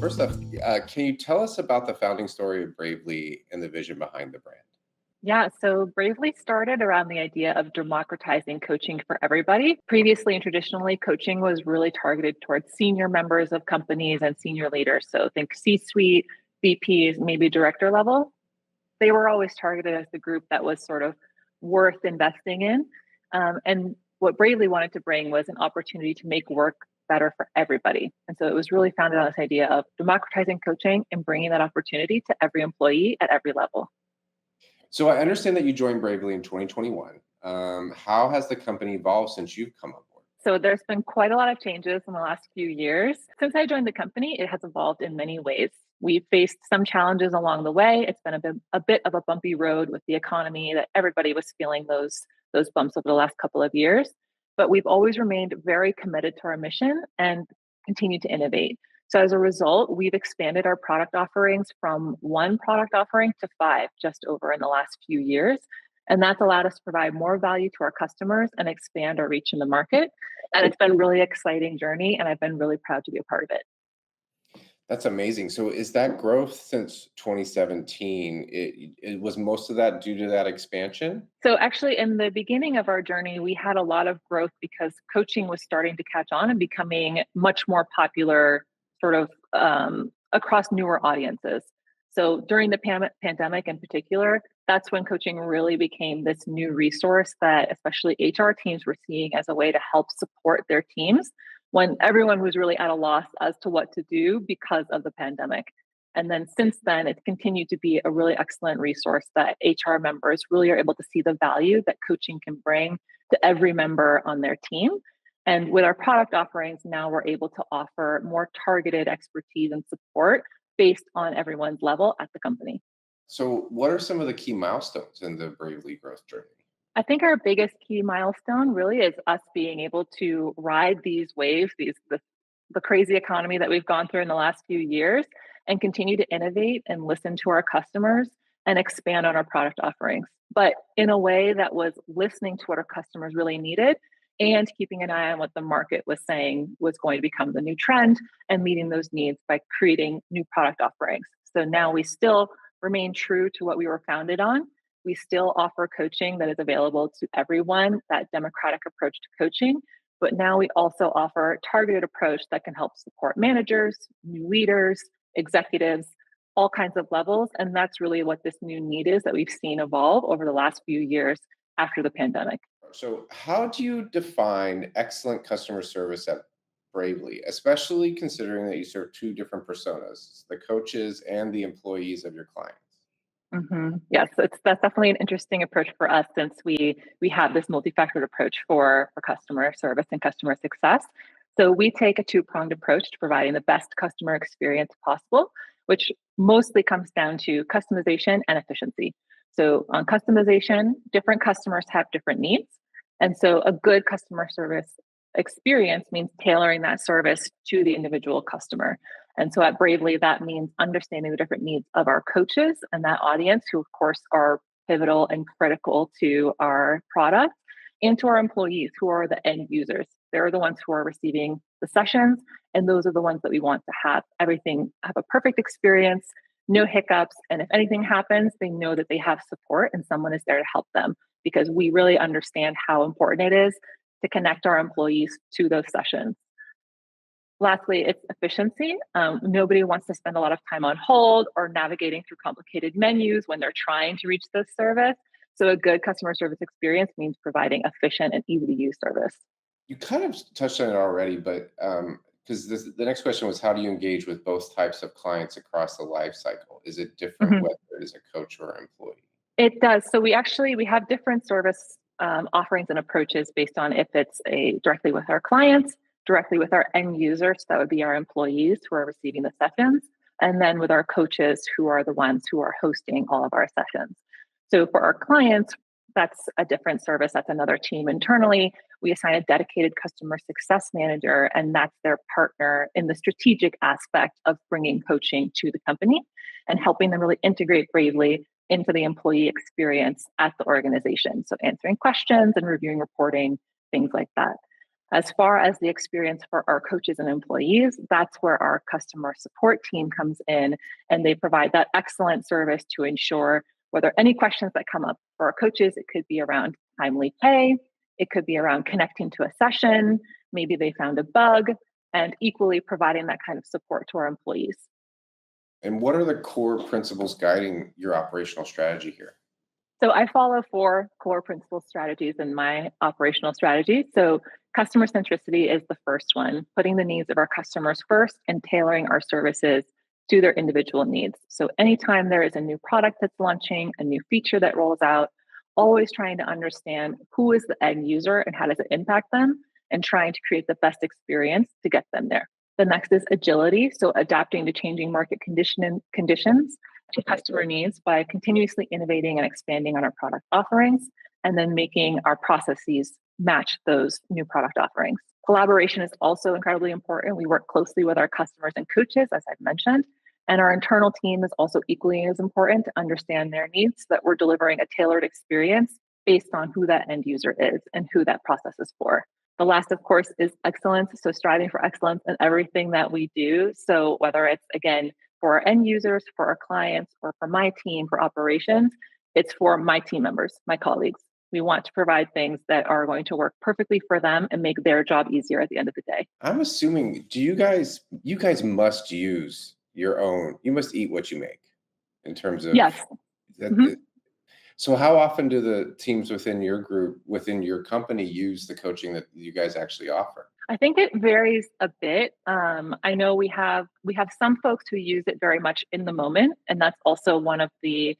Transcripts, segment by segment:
first off, can you tell us about the founding story of Bravely and the vision behind the brand? Yeah, so Bravely started around the idea of democratizing coaching for everybody. Previously and traditionally, coaching was really targeted towards senior members of companies and senior leaders. So think C-suite, VPs, maybe director level. They were always targeted as the group that was sort of worth investing in. And what Bravely wanted to bring was an opportunity to make work better for everybody. And so it was really founded on this idea of democratizing coaching and bringing that opportunity to every employee at every level. So I understand that you joined Bravely in 2021. How has the company evolved since you've come on board? So there's been quite a lot of changes in the last few years. Since I joined the company, it has evolved in many ways. We've faced some challenges along the way. It's been a bit of a bumpy road with the economy that everybody was feeling those bumps over the last couple of years. But we've always remained very committed to our mission and continue to innovate. So as a result, we've expanded our product offerings from one product offering to five just over in the last few years. And that's allowed us to provide more value to our customers and expand our reach in the market. And it's been a really exciting journey, and I've been really proud to be a part of it. That's amazing. So is that growth since 2017? It was most of that due to that expansion? So actually, in the beginning of our journey, we had a lot of growth because coaching was starting to catch on and becoming much more popular sort of across newer audiences. So during the pandemic in particular, that's when coaching really became this new resource that especially HR teams were seeing as a way to help support their teams when everyone was really at a loss as to what to do because of the pandemic. And then since then, it's continued to be a really excellent resource that HR members really are able to see the value that coaching can bring to every member on their team. And with our product offerings, now we're able to offer more targeted expertise and support based on everyone's level at the company. So what are some of the key milestones in the Bravely growth journey? I think our biggest key milestone really is us being able to ride these waves, the crazy economy that we've gone through in the last few years, and continue to innovate and listen to our customers and expand on our product offerings. But in a way that was listening to what our customers really needed and keeping an eye on what the market was saying was going to become the new trend and meeting those needs by creating new product offerings. So now we still remain true to what we were founded on. We still offer coaching that is available to everyone, that democratic approach to coaching. But now we also offer a targeted approach that can help support managers, new leaders, executives, all kinds of levels. And that's really what this new need is that we've seen evolve over the last few years after the pandemic. So how do you define excellent customer service at Bravely, especially considering that you serve two different personas, the coaches and the employees of your clients? Yes, that's definitely an interesting approach for us since we have this multifactored approach for customer service and customer success. So we take a two-pronged approach to providing the best customer experience possible, which mostly comes down to customization and efficiency. So on customization, different customers have different needs. And so a good customer service experience means tailoring that service to the individual customer. And so at Bravely, that means understanding the different needs of our coaches and that audience, who, of course, are pivotal and critical to our product, and to our employees, who are the end users. They're the ones who are receiving the sessions, and those are the ones that we want to have have a perfect experience, no hiccups. And if anything happens, they know that they have support and someone is there to help them because we really understand how important it is to connect our employees to those sessions. Lastly, it's efficiency. Nobody wants to spend a lot of time on hold or navigating through complicated menus when they're trying to reach this service. So a good customer service experience means providing efficient and easy to use service. You kind of touched on it already, but because the next question was, how do you engage with both types of clients across the life cycle? Is it different whether it is a coach or employee? It does. So we have different service offerings and approaches based on if it's directly with our clients, directly with our end users. So that would be our employees who are receiving the sessions, and then with our coaches who are the ones who are hosting all of our sessions. So for our clients, that's a different service. That's another team internally. We assign a dedicated customer success manager, and that's their partner in the strategic aspect of bringing coaching to the company and helping them really integrate Bravely into the employee experience at the organization. So answering questions and reviewing reporting, things like that. As far as the experience for our coaches and employees, that's where our customer support team comes in, and they provide that excellent service to ensure whether any questions that come up for our coaches, it could be around timely pay, it could be around connecting to a session, maybe they found a bug, and equally providing that kind of support to our employees. And what are the core principles guiding your operational strategy here? So I follow four core principle strategies in my operational strategy. So customer centricity is the first one, putting the needs of our customers first and tailoring our services to their individual needs. So anytime there is a new product that's launching, a new feature that rolls out, always trying to understand who is the end user and how does it impact them, and trying to create the best experience to get them there. The next is agility, so adapting to changing market conditions to customer needs by continuously innovating and expanding on our product offerings, and then making our processes match those new product offerings. Collaboration is also incredibly important. We work closely with our customers and coaches, as I've mentioned, and our internal team is also equally as important to understand their needs so that we're delivering a tailored experience based on who that end user is and who that process is for. The last, of course, is excellence. So striving for excellence in everything that we do. So whether it's, again, for our end users, for our clients, or for my team, for operations, it's for my team members, my colleagues. We want to provide things that are going to work perfectly for them and make their job easier at the end of the day. I'm assuming, do you guys must use your own, you must eat what you make in terms of Yes. that. Mhm. So how often do the teams within your group, within your company, use the coaching that you guys actually offer? I think it varies a bit. I know we have some folks who use it very much in the moment, and that's also one of the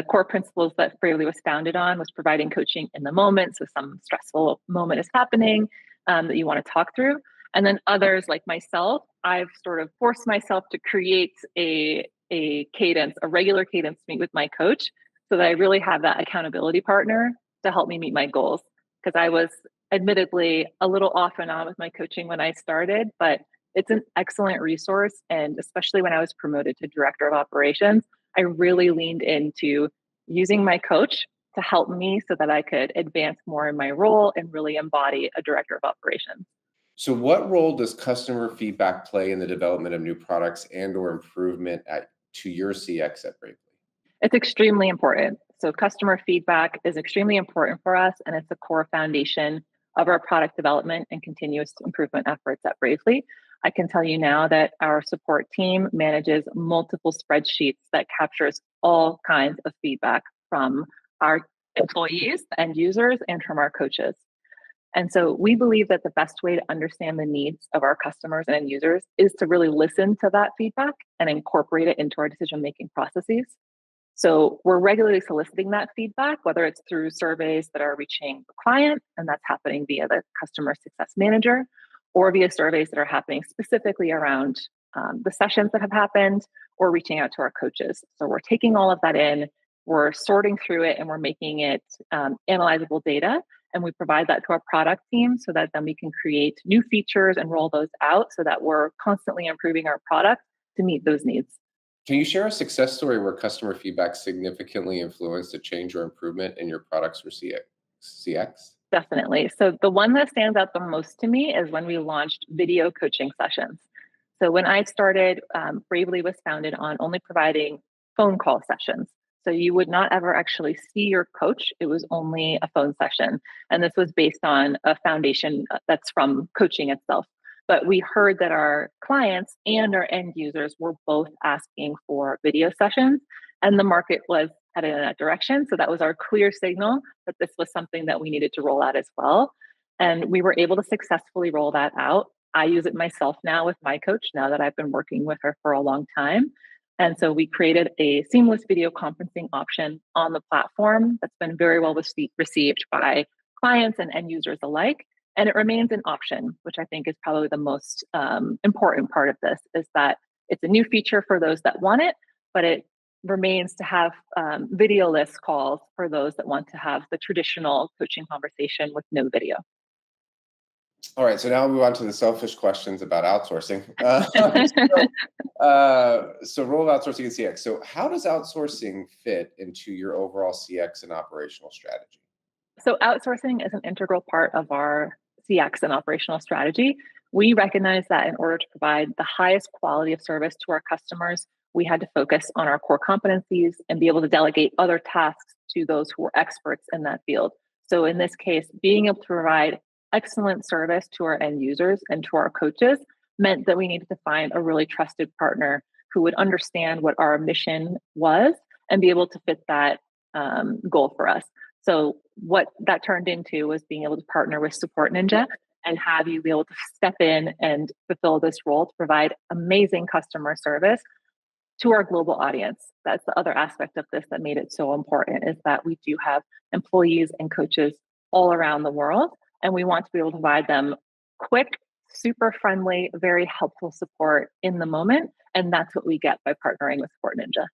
core principles that Bravely was founded on, was providing coaching in the moment. So some stressful moment is happening that you want to talk through, and then others like myself, I've sort of forced myself to create a cadence, a regular cadence to meet with my coach, so that I really have that accountability partner to help me meet my goals. Because I was admittedly a little off and on with my coaching when I started, but it's an excellent resource. And especially when I was promoted to director of operations, I really leaned into using my coach to help me so that I could advance more in my role and really embody a director of operations. So what role does customer feedback play in the development of new products and or improvement to your CX at Bravely? It's extremely important. So customer feedback is extremely important for us, and it's a core foundation of our product development and continuous improvement efforts at Bravely. I can tell you now that our support team manages multiple spreadsheets that captures all kinds of feedback from our employees, end users, and from our coaches. And so we believe that the best way to understand the needs of our customers and end users is to really listen to that feedback and incorporate it into our decision making processes. So we're regularly soliciting that feedback, whether it's through surveys that are reaching the client, and that's happening via the customer success manager, or via surveys that are happening specifically around the sessions that have happened, or reaching out to our coaches. So we're taking all of that in, we're sorting through it, and we're making it analyzable data. And we provide that to our product team so that then we can create new features and roll those out so that we're constantly improving our product to meet those needs. Can you share a success story where customer feedback significantly influenced a change or improvement in your products or CX? Definitely. So the one that stands out the most to me is when we launched video coaching sessions. So when I started, Bravely was founded on only providing phone call sessions. So you would not ever actually see your coach. It was only a phone session. And this was based on a foundation that's from coaching itself. But we heard that our clients and our end users were both asking for video sessions, and the market was headed in that direction. So that was our clear signal that this was something that we needed to roll out as well. And we were able to successfully roll that out. I use it myself now with my coach, now that I've been working with her for a long time. And so we created a seamless video conferencing option on the platform that's been very well received by clients and end users alike. And it remains an option, which I think is probably the most important part of this, is that it's a new feature for those that want it, but it remains to have video list calls for those that want to have the traditional coaching conversation with no video. All right, so now we'll move on to the selfish questions about outsourcing. So role of outsourcing and CX. So how does outsourcing fit into your overall CX and operational strategy? So outsourcing is an integral part of our CX and operational strategy, we recognize that in order to provide the highest quality of service to our customers, we had to focus on our core competencies and be able to delegate other tasks to those who were experts in that field. So in this case, being able to provide excellent service to our end users and to our coaches meant that we needed to find a really trusted partner who would understand what our mission was and be able to fit that goal for us. So what that turned into was being able to partner with SupportNinja and have you be able to step in and fulfill this role to provide amazing customer service to our global audience. That's the other aspect of this that made it so important, is that we do have employees and coaches all around the world, and we want to be able to provide them quick, super friendly, very helpful support in the moment. And that's what we get by partnering with Support Ninja.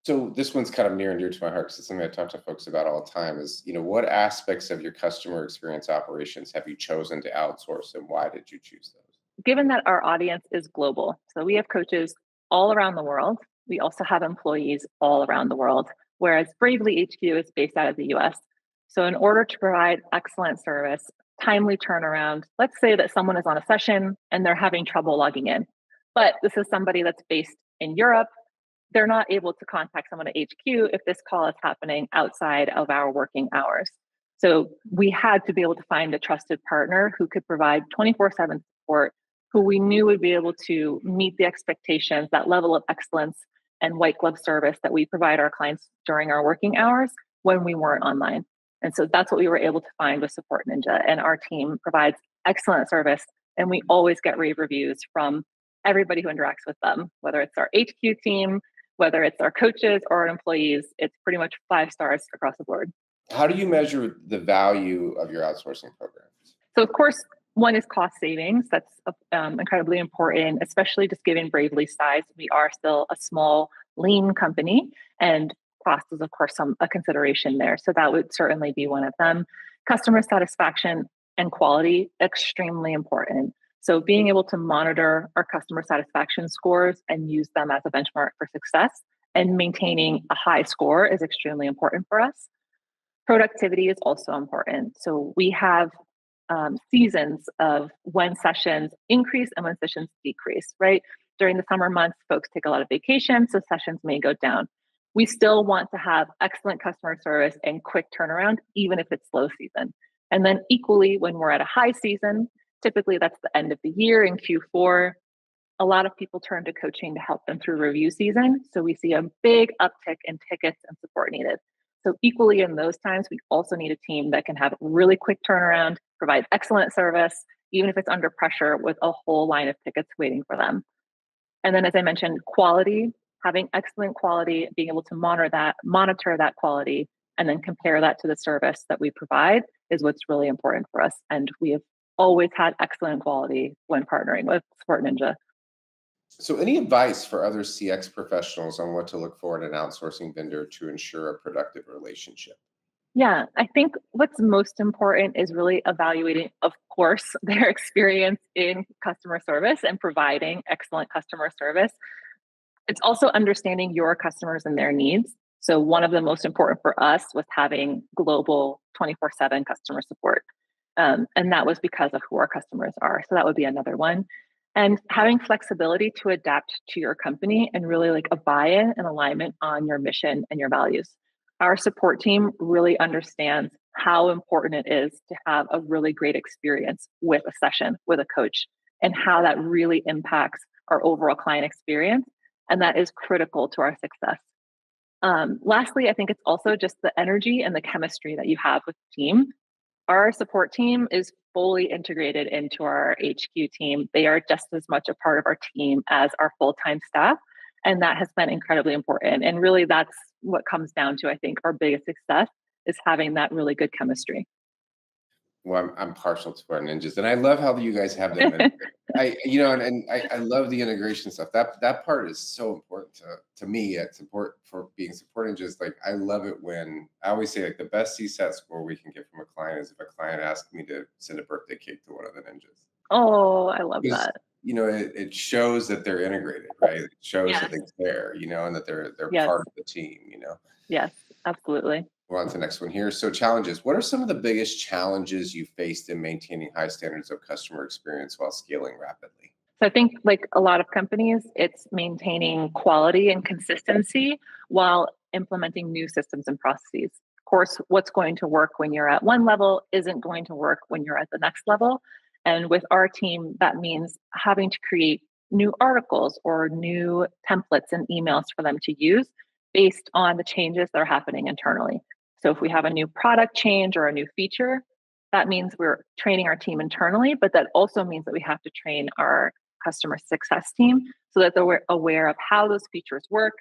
So this one's kind of near and dear to my heart because it's something I talk to folks about all the time is, what aspects of your customer experience operations have you chosen to outsource and why did you choose those? Given that our audience is global, so we have coaches all around the world, we also have employees all around the world, whereas Bravely HQ is based out of the US. So in order to provide excellent service, timely turnaround, let's say that someone is on a session and they're having trouble logging in, but this is somebody that's based in Europe. They're not able to contact someone at HQ if this call is happening outside of our working hours. So we had to be able to find a trusted partner who could provide 24/7 support, who we knew would be able to meet the expectations, that level of excellence and white glove service that we provide our clients during our working hours when we weren't online. And so that's what we were able to find with Support Ninja. And our team provides excellent service. And we always get rave reviews from everybody who interacts with them, whether it's our HQ team, whether it's our coaches or our employees. It's pretty much 5 stars across the board. How do you measure the value of your outsourcing programs? So, of course, one is cost savings. That's incredibly important, especially just given Bravely's size. We are still a small, lean company, and cost is, of course, a consideration there. So that would certainly be one of them. Customer satisfaction and quality, extremely important. So being able to monitor our customer satisfaction scores and use them as a benchmark for success and maintaining a high score is extremely important for us. Productivity is also important. So we have seasons of when sessions increase and when sessions decrease, right? During the summer months, folks take a lot of vacation, so sessions may go down. We still want to have excellent customer service and quick turnaround, even if it's slow season. And then equally, when we're at a high season, typically that's the end of the year in Q4, a lot of people turn to coaching to help them through review season. So we see a big uptick in tickets and support needed. So equally in those times, we also need a team that can have really quick turnaround, provide excellent service, even if it's under pressure with a whole line of tickets waiting for them. And then, as I mentioned, quality, having excellent quality, being able to monitor that quality, and then compare that to the service that we provide is what's really important for us. And we have always had excellent quality when partnering with Support Ninja. So, any advice for other CX professionals on what to look for in an outsourcing vendor to ensure a productive relationship? Yeah, I think what's most important is really evaluating, of course, their experience in customer service and providing excellent customer service. It's also understanding your customers and their needs. So, one of the most important for us was having global 24/7 customer support. And that was because of who our customers are. So, that would be another one. And having flexibility to adapt to your company and really like a buy in and alignment on your mission and your values. Our support team really understands how important it is to have a really great experience with a session with a coach and how that really impacts our overall client experience. And that is critical to our success. Lastly, I think it's also just the energy and the chemistry that you have with the team. Our support team is fully integrated into our HQ team. They are just as much a part of our team as our full-time staff. And that has been incredibly important. And really, that's what comes down to, I think, our biggest success is having that really good chemistry. Well, I'm partial to our ninjas, and I love how you guys have them. And I love the integration stuff. That part is so important to me. It's important for being support ninjas. Like I love it when I always say like the best CSAT score we can get from a client is if a client asks me to send a birthday cake to one of the ninjas. Oh, I love Because that. it shows that they're integrated, right? It shows that Yes, they care, and that they're yes, part of the team. yes, absolutely. We're on to the next one here. So challenges. What are some of the biggest challenges you faced in maintaining high standards of customer experience while scaling rapidly? So I think, like a lot of companies, it's maintaining quality and consistency while implementing new systems and processes. Of course, what's going to work when you're at one level isn't going to work when you're at the next level. And with our team, that means having to create new articles or new templates and emails for them to use based on the changes that are happening internally. So if we have a new product change or a new feature, that means we're training our team internally, but that also means that we have to train our customer success team so that they're aware of how those features work,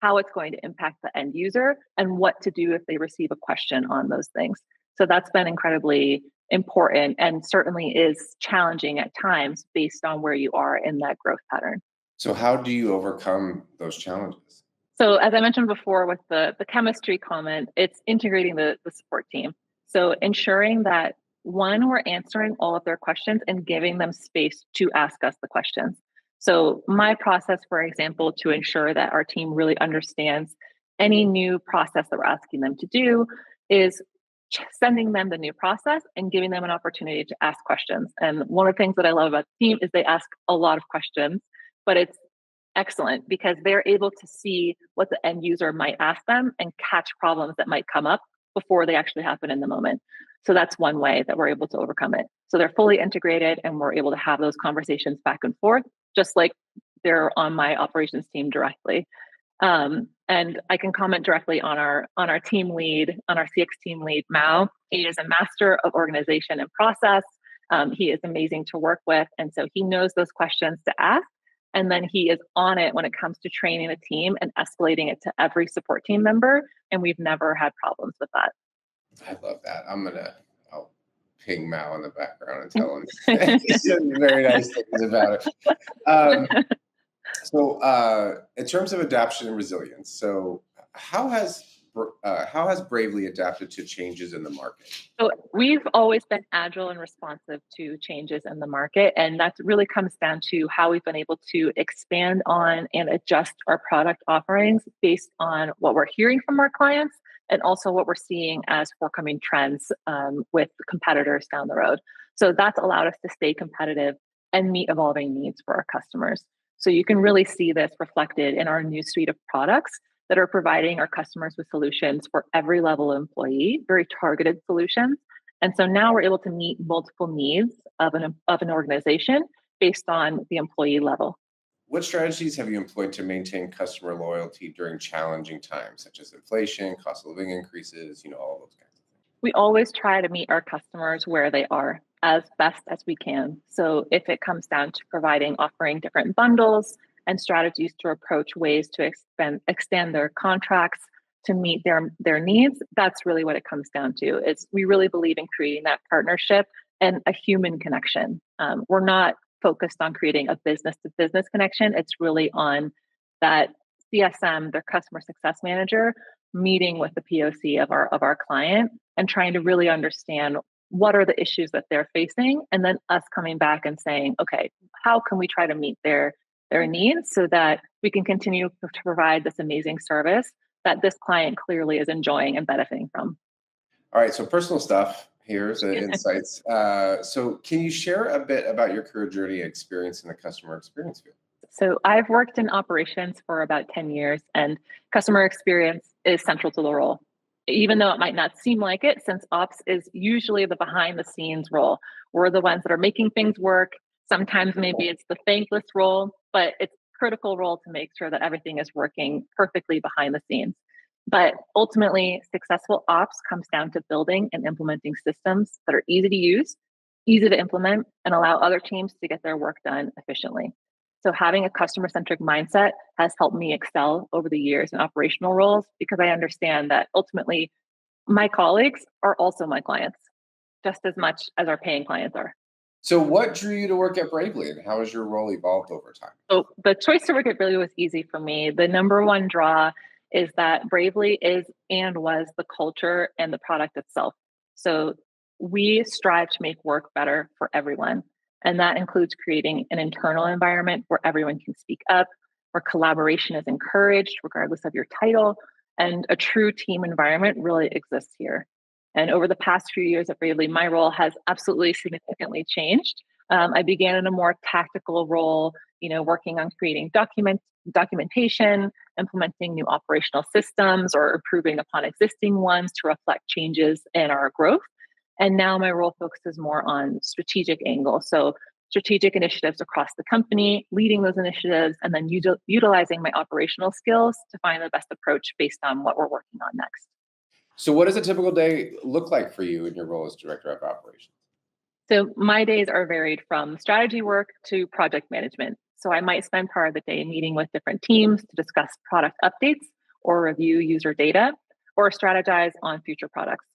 how it's going to impact the end user, and what to do if they receive a question on those things. So that's been incredibly important and certainly is challenging at times based on where you are in that growth pattern. So how do you overcome those challenges? So as I mentioned before with the chemistry comment, it's integrating the support team. So ensuring that one, we're answering all of their questions and giving them space to ask us the questions. So my process, for example, to ensure that our team really understands any new process that we're asking them to do is sending them the new process and giving them an opportunity to ask questions. And one of the things that I love about the team is they ask a lot of questions, but it's excellent because they're able to see what the end user might ask them and catch problems that might come up before they actually happen in the moment. So that's one way that we're able to overcome it. So they're fully integrated and we're able to have those conversations back and forth, just like they're on my operations team directly. And I can comment directly on our team lead, on our CX team lead, Mao. He is a master of organization and process. He is amazing to work with. And so he knows those questions to ask. And then he is on it when it comes to training the team and escalating it to every support team member. And we've never had problems with that. I love that. I'll ping Mao in the background and tell him he said very nice things about it. Um, in terms of adaptation and resilience, so how has how has Bravely adapted to changes in the market? So we've always been agile and responsive to changes in the market. And that really comes down to how we've been able to expand on and adjust our product offerings based on what we're hearing from our clients and also what we're seeing as forthcoming trends with competitors down the road. So that's allowed us to stay competitive and meet evolving needs for our customers. So you can really see this reflected in our new suite of products that are providing our customers with solutions for every level of employee, very targeted solutions. And so now we're able to meet multiple needs of an organization based on the employee level. What strategies have you employed to maintain customer loyalty during challenging times, such as inflation, cost of living increases, all those kinds of things? We always try to meet our customers where they are as best as we can. So if it comes down to offering different bundles and strategies to approach ways to extend their contracts to meet their needs, that's really what it comes down to. Is we really believe in creating that partnership and a human connection. We're not focused on creating a business to business connection. It's really on that CSM, their customer success manager, meeting with the POC of our client and trying to really understand what are the issues that they're facing, and then us coming back and saying, okay, how can we try to meet their needs so that we can continue to provide this amazing service that this client clearly is enjoying and benefiting from. All right, so personal stuff. Here's the insights. So can you share a bit about your career journey and experience in the customer experience field? So I've worked in operations for about 10 years, and customer experience is central to the role. Even though it might not seem like it, since ops is usually the behind the scenes role. We're the ones that are making things work. Sometimes maybe it's the thankless role, but it's a critical role to make sure that everything is working perfectly behind the scenes. But ultimately, successful ops comes down to building and implementing systems that are easy to use, easy to implement, and allow other teams to get their work done efficiently. So having a customer centric mindset has helped me excel over the years in operational roles because I understand that ultimately my colleagues are also my clients just as much as our paying clients are. So what drew you to work at Bravely and how has your role evolved over time? So the choice to work at Bravely was easy for me. The number one draw is that Bravely is and was the culture and the product itself. So we strive to make work better for everyone. And that includes creating an internal environment where everyone can speak up, where collaboration is encouraged, regardless of your title, and a true team environment really exists here. And over the past few years at Bravely, my role has absolutely significantly changed. I began in a more tactical role, working on creating documentation, implementing new operational systems, or improving upon existing ones to reflect changes in our growth. And now my role focuses more on strategic angle. So strategic initiatives across the company, leading those initiatives, and then utilizing my operational skills to find the best approach based on what we're working on next. So what does a typical day look like for you in your role as director of operations? So my days are varied from strategy work to project management. So I might spend part of the day meeting with different teams to discuss product updates or review user data or strategize on future products.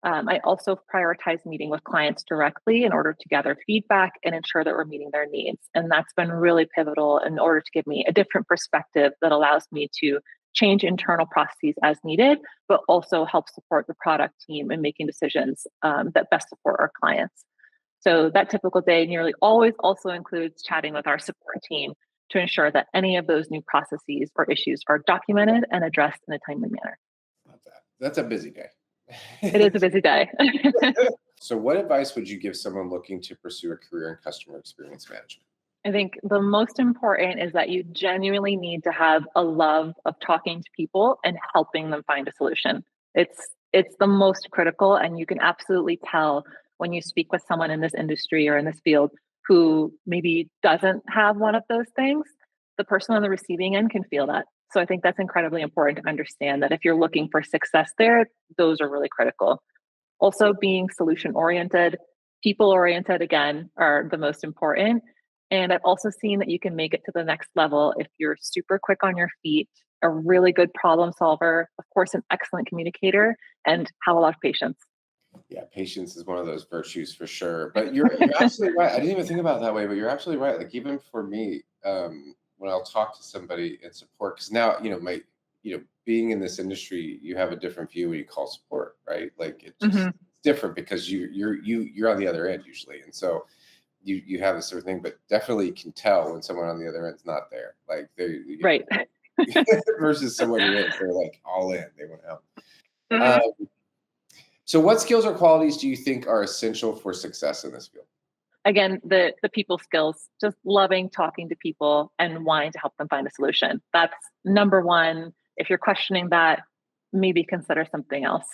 I also prioritize meeting with clients directly in order to gather feedback and ensure that we're meeting their needs. And that's been really pivotal in order to give me a different perspective that allows me to change internal processes as needed, but also help support the product team in making decisions that best support our clients. So that typical day nearly always also includes chatting with our support team to ensure that any of those new processes or issues are documented and addressed in a timely manner. Love that. That's a busy day. It is a busy day. So what advice would you give someone looking to pursue a career in customer experience management? I think the most important is that you genuinely need to have a love of talking to people and helping them find a solution. It's the most critical, and you can absolutely tell when you speak with someone in this industry or in this field who maybe doesn't have one of those things. The person on the receiving end can feel that. So I think that's incredibly important to understand that if you're looking for success there, those are really critical. Also, being solution oriented, people oriented, again, are the most important. And I've also seen that you can make it to the next level if you're super quick on your feet, a really good problem solver, of course, an excellent communicator, and have a lot of patience. Yeah, patience is one of those virtues for sure. But you're absolutely right. I didn't even think about it that way, but you're absolutely right. Like even for me, when I'll talk to somebody in support, because now being in this industry, you have a different view when you call support, right? Like Hmm. it's different because you're on the other end usually, and so you have this sort of thing, but definitely can tell when someone on the other end's not there. Like Right. versus someone who is, they're like all in, they want help. Hmm. Um, so what skills or qualities do you think are essential for success in this field? Again, the people skills, just loving talking to people and wanting to help them find a solution. That's number one. If you're questioning that, maybe consider something else.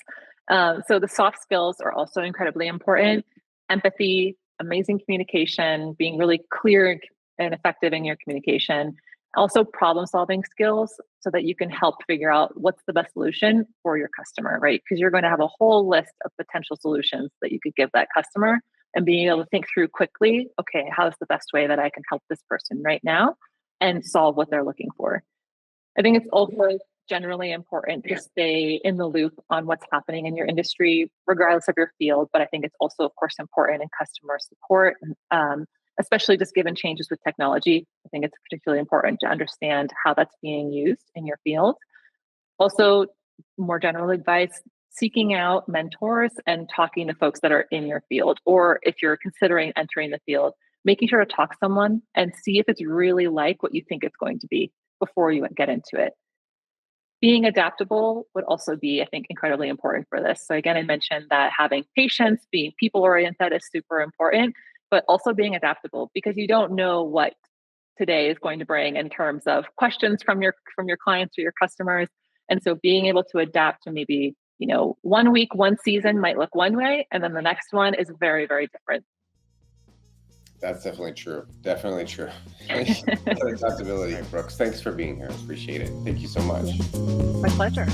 So the soft skills are also incredibly important. Empathy, amazing communication, being really clear and effective in your communication. Also problem solving skills so that you can help figure out what's the best solution for your customer, right? Because you're going to have a whole list of potential solutions that you could give that customer, and being able to think through quickly, okay, how's the best way that I can help this person right now and solve what they're looking for. I think it's also generally important to stay in the loop on what's happening in your industry, regardless of your field. But I think it's also, of course, important in customer support, especially just given changes with technology. I think it's particularly important to understand how that's being used in your field. Also, more general advice, seeking out mentors and talking to folks that are in your field, or if you're considering entering the field, making sure to talk to someone and see if it's really like what you think it's going to be before you get into it. Being adaptable would also be, I think, incredibly important for this. So again, I mentioned that having patience, being people oriented is super important, but also being adaptable because you don't know what today is going to bring in terms of questions from your clients or your customers. And so being able to adapt to maybe, 1 week, one season might look one way, and then the next one is very, very different. That's definitely true. Definitely true. Adaptability, Brooks. Thanks for being here. Appreciate it. Thank you so much. My pleasure.